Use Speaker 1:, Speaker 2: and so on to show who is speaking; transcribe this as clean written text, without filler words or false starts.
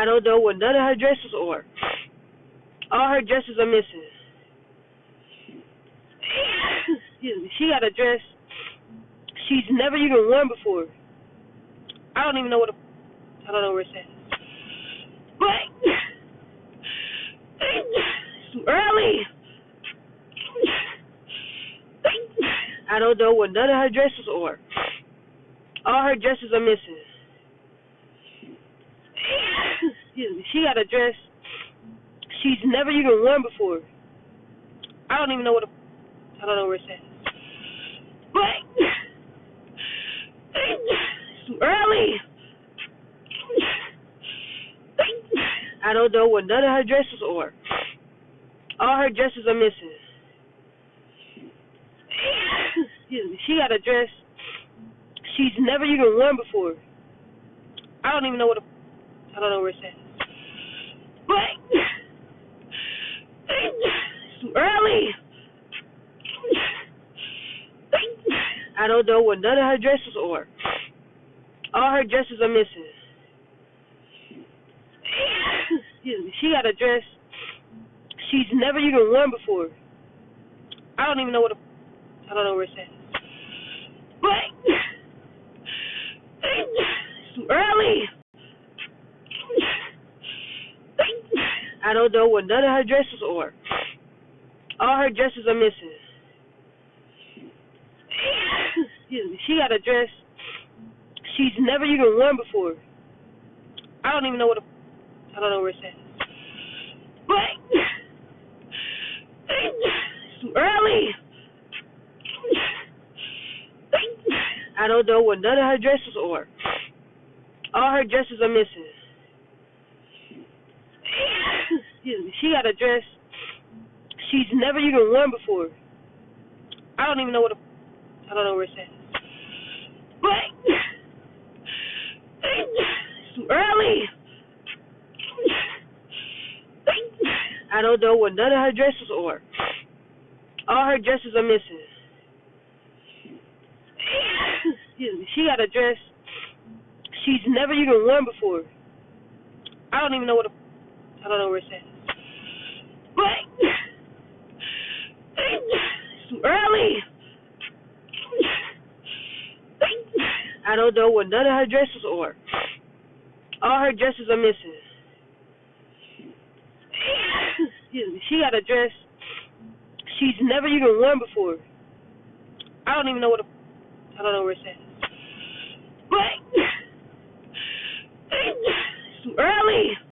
Speaker 1: don't know what none of her dresses are. All her dresses are missing. Excuse me. She got a dress she's never even worn before. I don't even know what. I don't know where it's at. But it's too early. I don't know what none of her dresses are. All her dresses are missing. Excuse me. She got a dress she's never even worn before. I don't even know what. I don't know where it's at. But it's too early. I don't know what none of her dresses are. All her dresses are missing. Excuse me. She got a dress she's never even worn before. I don't even know what. I don't know where it's at. But it's too early. I don't know what none of her dresses are. All her dresses are missing. Excuse me. She got a dress she's never even worn before. I don't even know what. I don't know where it's at. But it's too early. I don't know what none of her dresses are. All her dresses are missing. Excuse me. She got a dress she's never even worn before. I don't even know what. I don't know where it's at. But it's too early. I don't know what none of her dresses are. All her dresses are missing. Excuse me. She got a dress she's never even worn before. I don't even know what. I don't know where it's at. But it's too early. I don't know what none of her dresses are. All her dresses are missing. Excuse me. She got a dress she's never even worn before. I don't even know what. I don't know where it's at. But it's too early. I don't know what none of her dresses are. All her dresses are missing. Excuse me. She got a dress she's never even worn before. I don't even know what. I don't know where it's at. But it's too early.